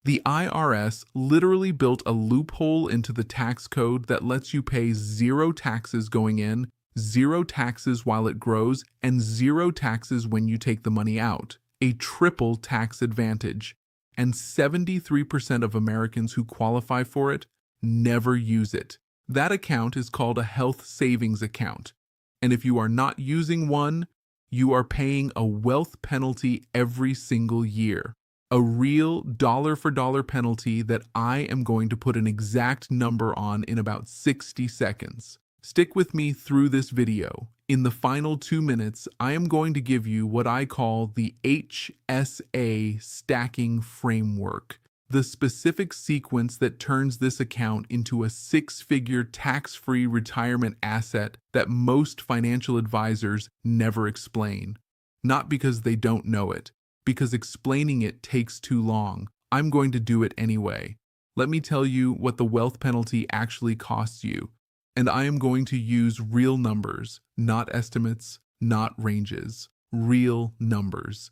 The IRS literally built a loophole into the tax code that lets you pay zero taxes going in, zero taxes while it grows, and zero taxes when you take the money out. A triple tax advantage. And 73% of Americans who qualify for it never use it. That account is called a health savings account. And if you are not using one, you are paying a wealth penalty every single year. A real dollar-for-dollar penalty that I am going to put an exact number on in about 60 seconds. Stick with me through this video. In the final 2 minutes, I am going to give you what I call the HSA stacking framework, the specific sequence that turns this account into a 6-figure tax-free retirement asset that most financial advisors never explain. Not because they don't know it, because explaining it takes too long. I'm going to do it anyway. Let me tell you what the wealth penalty actually costs you. And I am going to use real numbers, not estimates, not ranges, real numbers.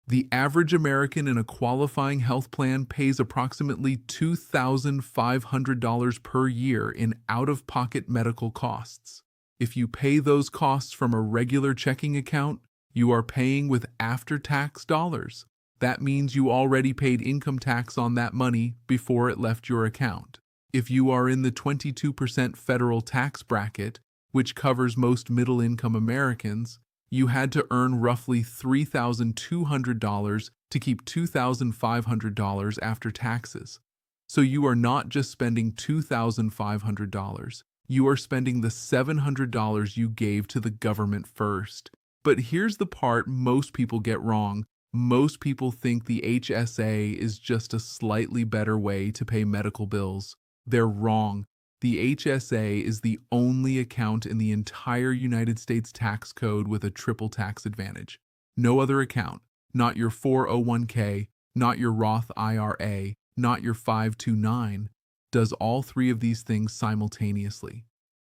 The average American in a qualifying health plan pays approximately $2,500 per year in out-of-pocket medical costs. If you pay those costs from a regular checking account, you are paying with after-tax dollars. That means you already paid income tax on that money before it left your account. If you are in the 22% federal tax bracket, which covers most middle-income Americans, you had to earn roughly $3,200 to keep $2,500 after taxes. So you are not just spending $2,500, you are spending the $700 you gave to the government first. But here's the part most people get wrong. Most people think the HSA is just a slightly better way to pay medical bills. They're wrong. The HSA is the only account in the entire United States tax code with a triple tax advantage. No other account, not your 401k, not your Roth IRA, not your 529, does all three of these things simultaneously.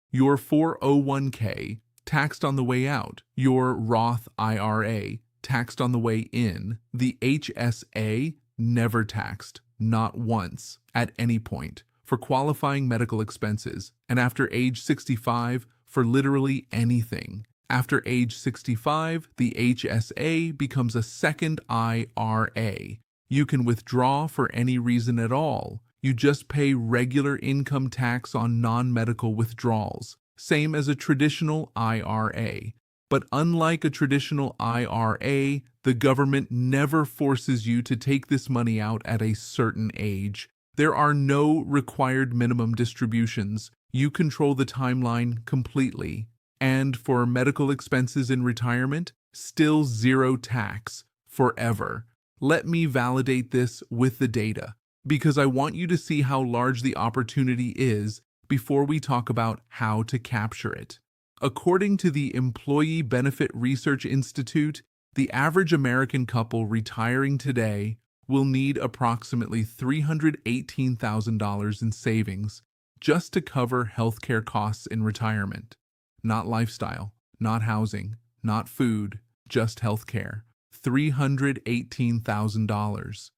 Your 401k, taxed on the way out. Your Roth IRA, taxed on the way in. The HSA, never taxed, not once, at any point, for qualifying medical expenses, and after age 65, for literally anything. After age 65, the HSA becomes a second IRA. You can withdraw for any reason at all. You just pay regular income tax on non-medical withdrawals, same as a traditional IRA. But unlike a traditional IRA, the government never forces you to take this money out at a certain age. There are no required minimum distributions. You control the timeline completely. And for medical expenses in retirement, still zero tax, forever. Let me validate this with the data, because I want you to see how large the opportunity is before we talk about how to capture it. According to the Employee Benefit Research Institute, the average American couple retiring today will need approximately $318,000 in savings just to cover healthcare costs in retirement. Not lifestyle, not housing, not food, just healthcare. $318,000.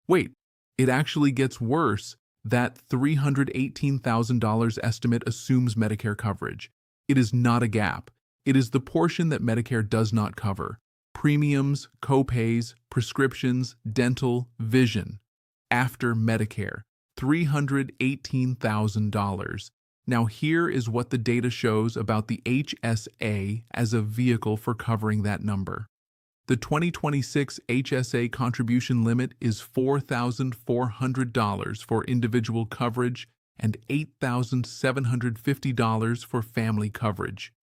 Wait, it actually gets worse. That $318,000 estimate assumes Medicare coverage. It is not a gap. It is the portion that Medicare does not cover. Premiums, copays, prescriptions, dental, vision. After Medicare, $318,000. Now here is what the data shows about the HSA as a vehicle for covering that number. The 2026 HSA contribution limit is $4,400 for individual coverage and $8,750 for family coverage.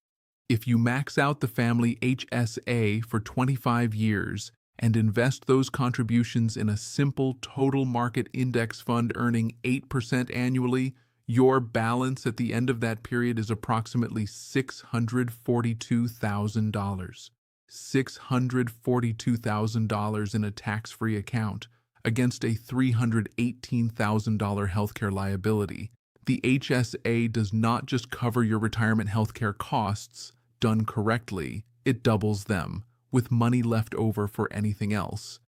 If you max out the family HSA for 25 years and invest those contributions in a simple total market index fund earning 8% annually, your balance at the end of that period is approximately $642,000. $642,000 in a tax-free account against a $318,000 healthcare liability. The HSA does not just cover your retirement healthcare costs. Done correctly, it doubles them, with money left over for anything else.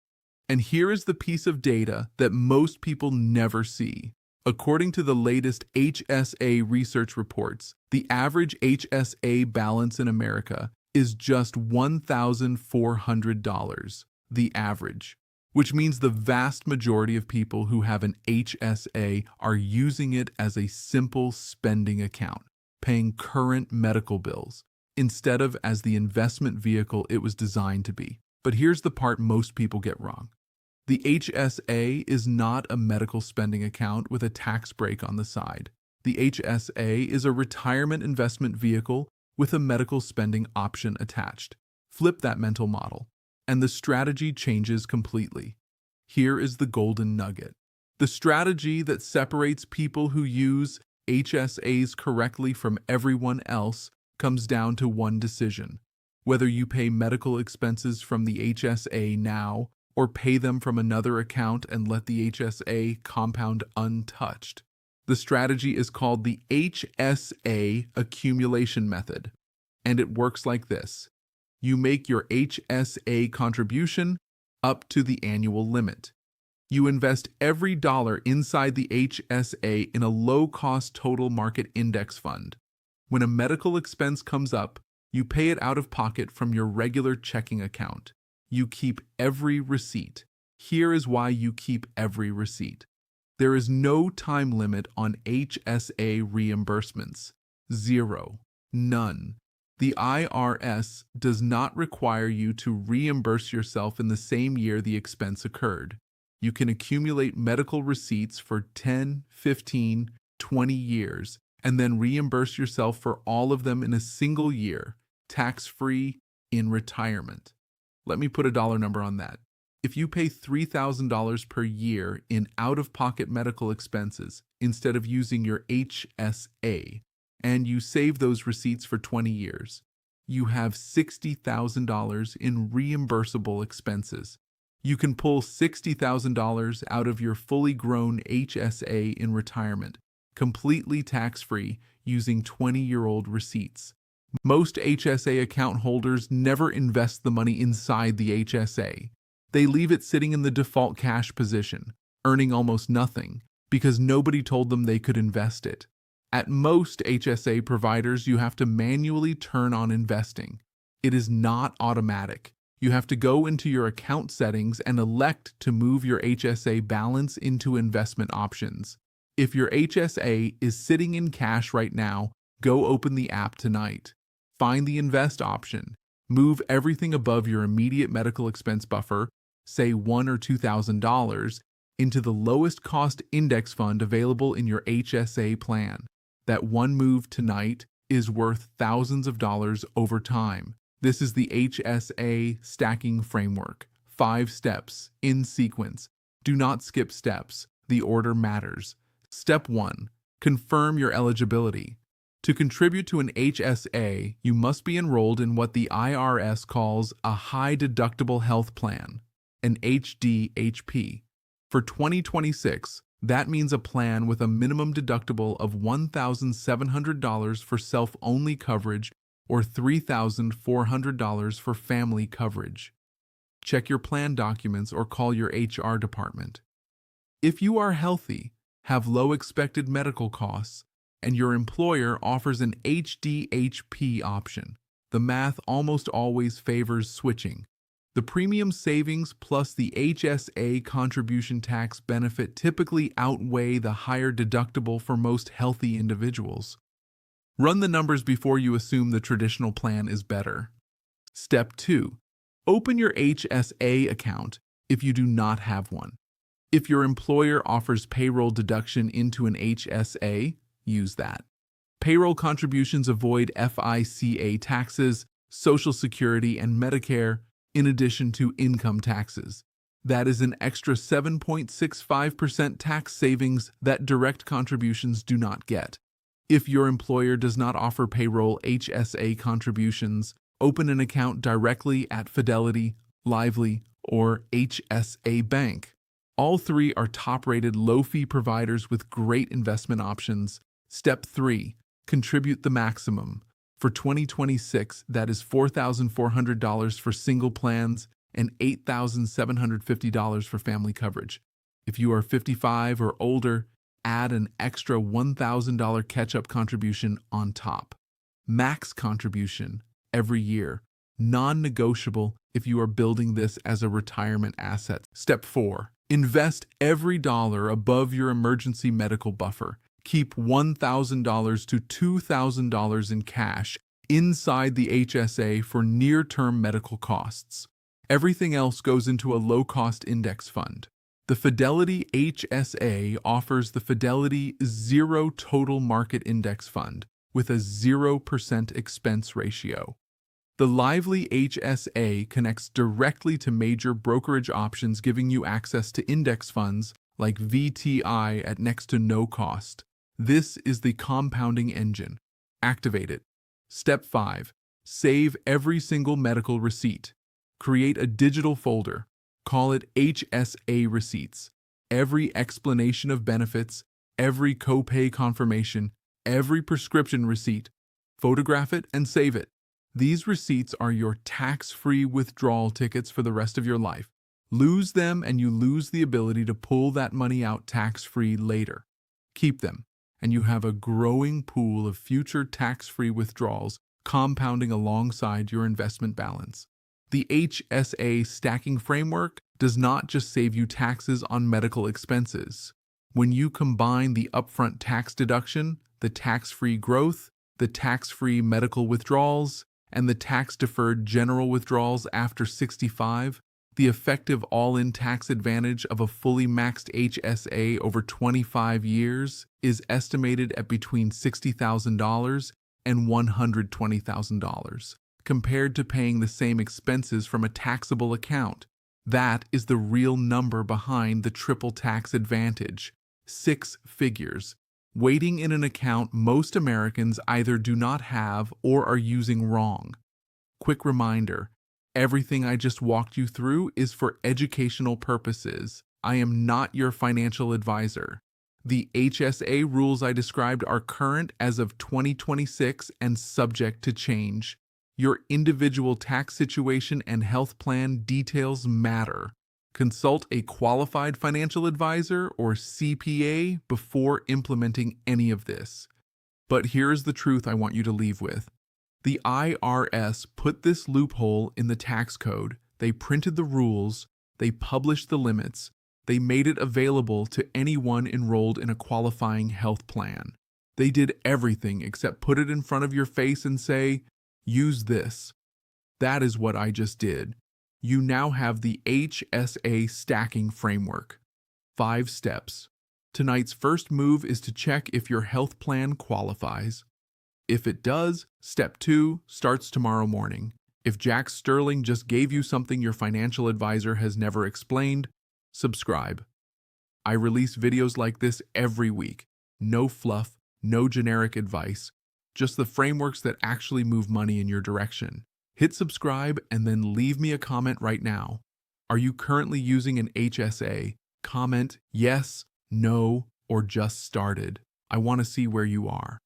And here is the piece of data that most people never see. According to the latest HSA research reports, the average HSA balance in America is just $1,400, the average, which means the vast majority of people who have an HSA are using it as a simple spending account, paying current medical bills, instead of as the investment vehicle it was designed to be. But here's the part most people get wrong. The HSA is not a medical spending account with a tax break on the side. The HSA is a retirement investment vehicle with a medical spending option attached. Flip that mental model, and the strategy changes completely. Here is the golden nugget. The strategy that separates people who use HSAs correctly from everyone else comes down to one decision: whether you pay medical expenses from the HSA now or pay them from another account and let the HSA compound untouched. The strategy is called the HSA accumulation method, and it works like this. You make your HSA contribution up to the annual limit. You invest every dollar inside the HSA in a low-cost total market index fund. When a medical expense comes up, you pay it out of pocket from your regular checking account. You keep every receipt. Here is why you keep every receipt. There is no time limit on HSA reimbursements. Zero. None. The IRS does not require you to reimburse yourself in the same year the expense occurred. You can accumulate medical receipts for 10, 15, 20 years, and then reimburse yourself for all of them in a single year, tax-free, in retirement. Let me put a dollar number on that. If you pay $3,000 per year in out-of-pocket medical expenses instead of using your HSA, and you save those receipts for 20 years, you have $60,000 in reimbursable expenses. You can pull $60,000 out of your fully grown HSA in retirement, completely tax-free, using 20-year-old receipts. Most HSA account holders never invest the money inside the HSA. They leave it sitting in the default cash position, earning almost nothing, because nobody told them they could invest it. At most HSA providers, you have to manually turn on investing. It is not automatic. You have to go into your account settings and elect to move your HSA balance into investment options. If your HSA is sitting in cash right now, go open the app tonight. Find the invest option. Move everything above your immediate medical expense buffer, say $1,000 or $2,000, into the lowest cost index fund available in your HSA plan. That one move tonight is worth thousands of dollars over time. This is the HSA stacking framework. 5 steps, in sequence. Do not skip steps. The order matters. Step 1. Confirm your eligibility. To contribute to an HSA, you must be enrolled in what the IRS calls a high-deductible health plan, an HDHP. For 2026, that means a plan with a minimum deductible of $1,700 for self-only coverage or $3,400 for family coverage. Check your plan documents or call your HR department. If you are healthy, have low expected medical costs, and your employer offers an HDHP option, the math almost always favors switching. The premium savings plus the HSA contribution tax benefit typically outweigh the higher deductible for most healthy individuals. Run the numbers before you assume the traditional plan is better. Step 2. Open your HSA account if you do not have one. If your employer offers payroll deduction into an HSA, use that. Payroll contributions avoid FICA taxes, Social Security, and Medicare, in addition to income taxes. That is an extra 7.65% tax savings that direct contributions do not get. If your employer does not offer payroll HSA contributions, open an account directly at Fidelity, Lively, or HSA Bank. All 3 are top-rated low-fee providers with great investment options. Step 3. Contribute the maximum. For 2026, that is $4,400 for single plans and $8,750 for family coverage. If you are 55 or older, add an extra $1,000 catch-up contribution on top. Max contribution every year, non-negotiable if you are building this as a retirement asset. Step 4. Invest every dollar above your emergency medical buffer. Keep $1,000 to $2,000 in cash inside the HSA for near-term medical costs. Everything else goes into a low-cost index fund. The Fidelity HSA offers the Fidelity Zero Total Market Index Fund with a 0% expense ratio. The Lively HSA connects directly to major brokerage options, giving you access to index funds like VTI at next to no cost. This is the compounding engine. Activate it. Step 5. Save every single medical receipt. Create a digital folder. Call it HSA Receipts. Every explanation of benefits, every copay confirmation, every prescription receipt. Photograph it and save it. These receipts are your tax-free withdrawal tickets for the rest of your life. Lose them and you lose the ability to pull that money out tax-free later. Keep them, and you have a growing pool of future tax-free withdrawals compounding alongside your investment balance. The HSA stacking framework does not just save you taxes on medical expenses. When you combine the upfront tax deduction, the tax-free growth, the tax-free medical withdrawals, and the tax-deferred general withdrawals after 65, the effective all-in tax advantage of a fully maxed HSA over 25 years is estimated at between $60,000 and $120,000, compared to paying the same expenses from a taxable account. That is the real number behind the triple tax advantage. 6 figures. Waiting in an account most Americans either do not have or are using wrong. Quick reminder, everything I just walked you through is for educational purposes. I am not your financial advisor. The HSA rules I described are current as of 2026 and subject to change. Your individual tax situation and health plan details matter. Consult a qualified financial advisor or CPA before implementing any of this. But here's the truth I want you to leave with. The IRS put this loophole in the tax code. They printed the rules, they published the limits, they made it available to anyone enrolled in a qualifying health plan. They did everything except put it in front of your face and say, use this. That is what I just did. You now have the HSA stacking framework. 5 steps. Tonight's first move is to check if your health plan qualifies. If it does, step 2 starts tomorrow morning. If Jack Sterling just gave you something your financial advisor has never explained, subscribe. I release videos like this every week. No fluff, no generic advice, just the frameworks that actually move money in your direction. Hit subscribe and then leave me a comment right now. Are you currently using an HSA? Comment yes, no, or just started. I want to see where you are.